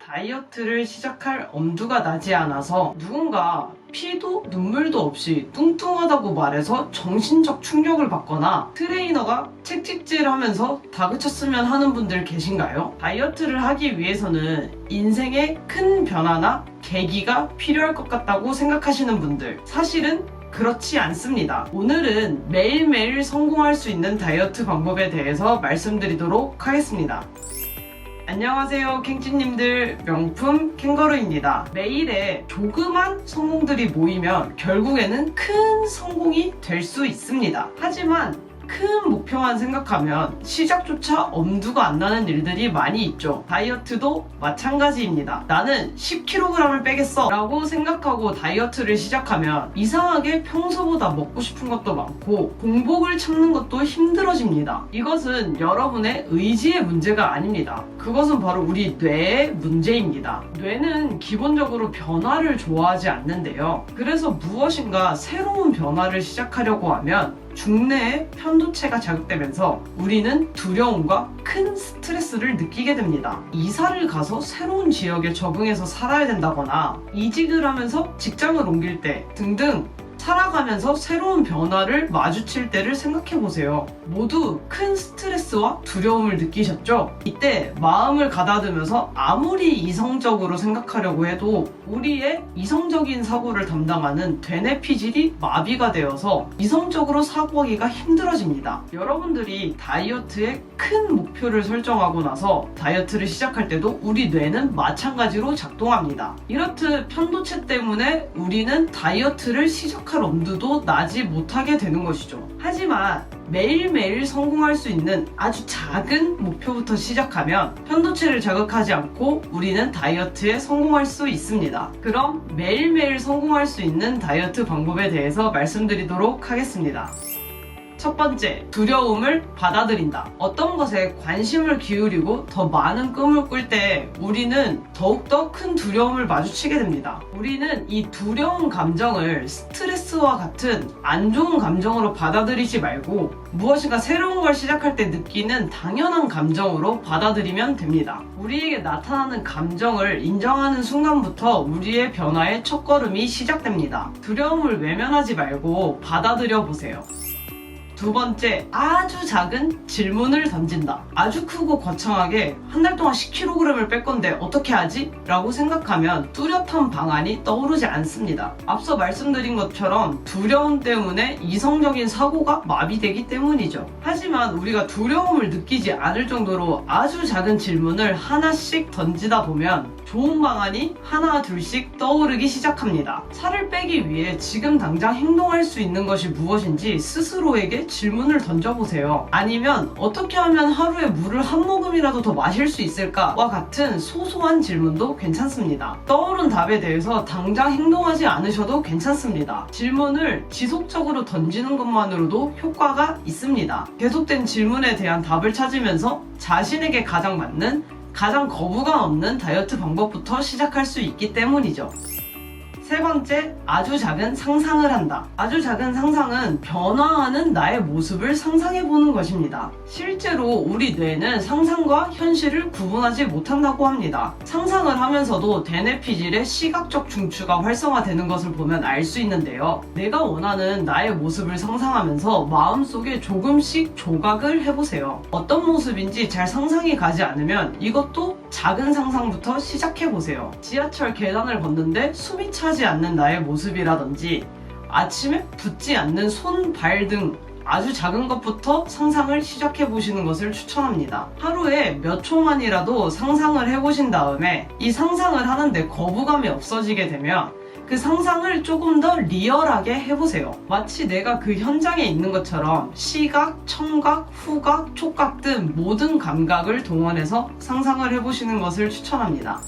다이어트를 시작할 엄두가 나지 않아서 누군가 피도 눈물도 없이 뚱뚱하다고 말해서 정신적 충격을 받거나 트레이너가 채찍질하면서 다그쳤으면 하는 분들 계신가요? 다이어트를 하기 위해서는 인생에 큰 변화나 계기가 필요할 것 같다고 생각하시는 분들, 사실은 그렇지 않습니다. 오늘은 매일매일 성공할 수 있는 다이어트 방법에 대해서 말씀드리도록 하겠습니다. 안녕하세요, 캥찌님들. 명품 캥거루입니다. 매일의 조그만 성공들이 모이면 결국에는 큰 성공이 될 수 있습니다. 하지만 큰 목표만 생각하면 시작조차 엄두가 안 나는 일들이 많이 있죠. 다이어트도 마찬가지입니다. 나는 10kg을 빼겠어 라고 생각하고 다이어트를 시작하면 이상하게 평소보다 먹고 싶은 것도 많고 공복을 참는 것도 힘들어집니다. 이것은 여러분의 의지의 문제가 아닙니다. 그것은 바로 우리 뇌의 문제입니다. 뇌는 기본적으로 변화를 좋아하지 않는데요. 그래서 무엇인가 새로운 변화를 시작하려고 하면 중뇌의 편도체가 자극되면서 우리는 두려움과 큰 스트레스를 느끼게 됩니다. 이사를 가서 새로운 지역에 적응해서 살아야 된다거나 이직을 하면서 직장을 옮길 때 등등 살아가면서 새로운 변화를 마주칠 때를 생각해보세요. 모두 큰 스트레스와 두려움을 느끼셨죠? 이때 마음을 가다듬으면서 아무리 이성적으로 생각하려고 해도 우리의 이성적인 사고를 담당하는 되뇌피질이 마비가 되어서 이성적으로 사고하기가 힘들어집니다. 여러분들이 다이어트에 큰 목표를 설정하고 나서 다이어트를 시작할 때도 우리 뇌는 마찬가지로 작동합니다. 이렇듯 편도체 때문에 우리는 다이어트를 시작할 엄두도 나지 못하게 되는 것이죠. 하지만 매일매일 성공할 수 있는 아주 작은 목표부터 시작하면 편도체를 자극하지 않고 우리는 다이어트에 성공할 수 있습니다. 그럼 매일매일 성공할 수 있는 다이어트 방법에 대해서 말씀드리도록 하겠습니다. 첫 번째, 두려움을 받아들인다. 어떤 것에 관심을 기울이고 더 많은 꿈을 꿀 때 우리는 더욱더 큰 두려움을 마주치게 됩니다. 우리는 이 두려운 감정을 스트레스와 같은 안 좋은 감정으로 받아들이지 말고 무엇인가 새로운 걸 시작할 때 느끼는 당연한 감정으로 받아들이면 됩니다. 우리에게 나타나는 감정을 인정하는 순간부터 우리의 변화의 첫걸음이 시작됩니다. 두려움을 외면하지 말고 받아들여 보세요. 두 번째, 아주 작은 질문을 던진다. 아주 크고 거창하게 한 달 동안 10kg을 뺄 건데 어떻게 하지? 라고 생각하면 뚜렷한 방안이 떠오르지 않습니다. 앞서 말씀드린 것처럼 두려움 때문에 이성적인 사고가 마비되기 때문이죠. 하지만 우리가 두려움을 느끼지 않을 정도로 아주 작은 질문을 하나씩 던지다 보면 좋은 방안이 하나 둘씩 떠오르기 시작합니다. 살을 빼기 위해 지금 당장 행동할 수 있는 것이 무엇인지 스스로에게 질문을 던져보세요. 아니면 어떻게 하면 하루에 물을 한 모금이라도 더 마실 수 있을까와 같은 소소한 질문도 괜찮습니다. 떠오른 답에 대해서 당장 행동하지 않으셔도 괜찮습니다. 질문을 지속적으로 던지는 것만으로도 효과가 있습니다. 계속된 질문에 대한 답을 찾으면서 자신에게 가장 맞는, 가장 거부감 없는 다이어트 방법부터 시작할 수 있기 때문이죠. 세 번째, 아주 작은 상상을 한다. 아주 작은 상상은 변화하는 나의 모습을 상상해보는 것입니다. 실제로 우리 뇌는 상상과 현실을 구분하지 못한다고 합니다. 상상을 하면서도 되뇌피질의 시각적 중추가 활성화되는 것을 보면 알 수 있는데요. 내가 원하는 나의 모습을 상상하면서 마음속에 조금씩 조각을 해보세요. 어떤 모습인지 잘 상상이 가지 않으면 이것도 작은 상상부터 시작해보세요. 지하철 계단을 걷는데 숨이 차지 않는 나의 모습이라든지 아침에 붓지 않는 손, 발 등 아주 작은 것부터 상상을 시작해 보시는 것을 추천합니다. 하루에 몇 초만이라도 상상을 해보신 다음에 이 상상을 하는데 거부감이 없어지게 되면 그 상상을 조금 더 리얼하게 해보세요. 마치 내가 그 현장에 있는 것처럼 시각, 청각, 후각, 촉각 등 모든 감각을 동원해서 상상을 해보시는 것을 추천합니다.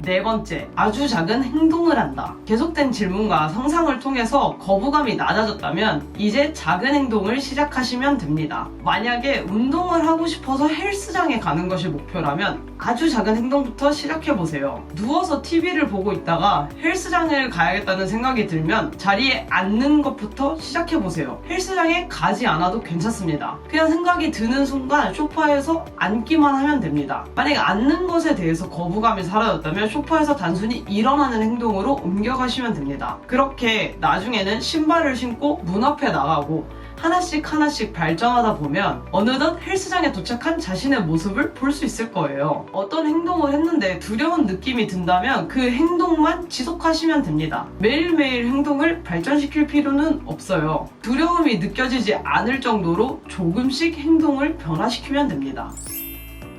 네 번째, 아주 작은 행동을 한다. 계속된 질문과 상상을 통해서 거부감이 낮아졌다면 이제 작은 행동을 시작하시면 됩니다. 만약에 운동을 하고 싶어서 헬스장에 가는 것이 목표라면 아주 작은 행동부터 시작해보세요. 누워서 TV를 보고 있다가 헬스장을 가야겠다는 생각이 들면 자리에 앉는 것부터 시작해보세요. 헬스장에 가지 않아도 괜찮습니다. 그냥 생각이 드는 순간 소파에서 앉기만 하면 됩니다. 만약에 앉는 것에 대해서 거부감이 사라졌다면 소파에서 단순히 일어나는 행동으로 옮겨가시면 됩니다. 그렇게 나중에는 신발을 신고 문 앞에 나가고 하나씩 발전하다 보면 어느덧 헬스장에 도착한 자신의 모습을 볼 수 있을 거예요. 어떤 행동을 했는데 두려운 느낌이 든다면 그 행동만 지속하시면 됩니다. 매일매일 행동을 발전시킬 필요는 없어요. 두려움이 느껴지지 않을 정도로 조금씩 행동을 변화시키면 됩니다.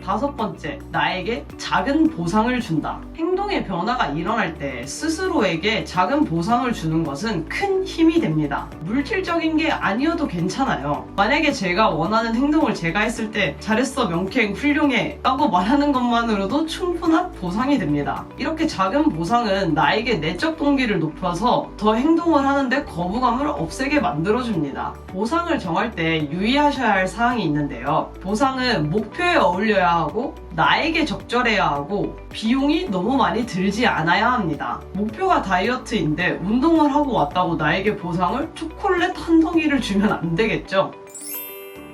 다섯 번째, 나에게 작은 보상을 준다. 행동의 변화가 일어날 때 스스로에게 작은 보상을 주는 것은 큰 힘이 됩니다. 물질적인 게 아니어도 괜찮아요. 만약에 제가 원하는 행동을 제가 했을 때 잘했어, 명쾌, 훌륭해 라고 말하는 것만으로도 충분한 보상이 됩니다. 이렇게 작은 보상은 나에게 내적 동기를 높여서 더 행동을 하는데 거부감을 없애게 만들어줍니다. 보상을 정할 때 유의하셔야 할 사항이 있는데요. 보상은 목표에 어울려야 하고 나에게 적절해야 하고 비용이 너무 많이 들지 않아야 합니다. 목표가 다이어트인데 운동을 하고 왔다고 나에게 보상을 초콜릿 한 덩이를 주면 안 되겠죠?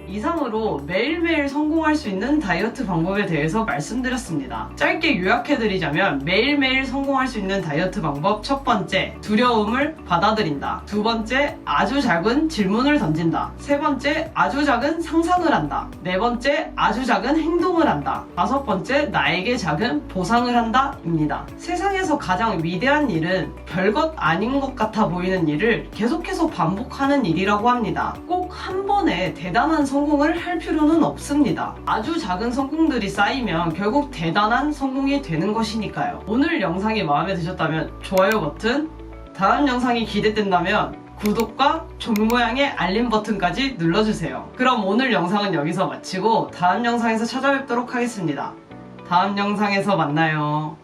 이상으로 매일매일 성공할 수 있는 다이어트 방법에 대해서 말씀드렸습니다. 짧게 요약해드리자면 매일매일 성공할 수 있는 다이어트 방법 첫 번째, 두려움을 받아들인다. 두 번째, 아주 작은 질문을 던진다. 세 번째, 아주 작은 상상을 한다. 네 번째, 아주 작은 행동을 한다. 다섯 번째, 나에게 작은 보상을 한다 입니다. 세상에서 가장 위대한 일은 별것 아닌 것 같아 보이는 일을 계속해서 반복하는 일이라고 합니다. 꼭 한 번에 대단한 성공을 할 필요는 없습니다. 아주 작은 성공들이 쌓이면 결국 대단한 성공이 되는 것이니까요. 오늘 영상이 마음에 드셨다면 좋아요 버튼, 다음 영상이 기대된다면 구독과 종 모양의 알림 버튼까지 눌러주세요. 그럼 오늘 영상은 여기서 마치고 다음 영상에서 찾아뵙도록 하겠습니다. 다음 영상에서 만나요.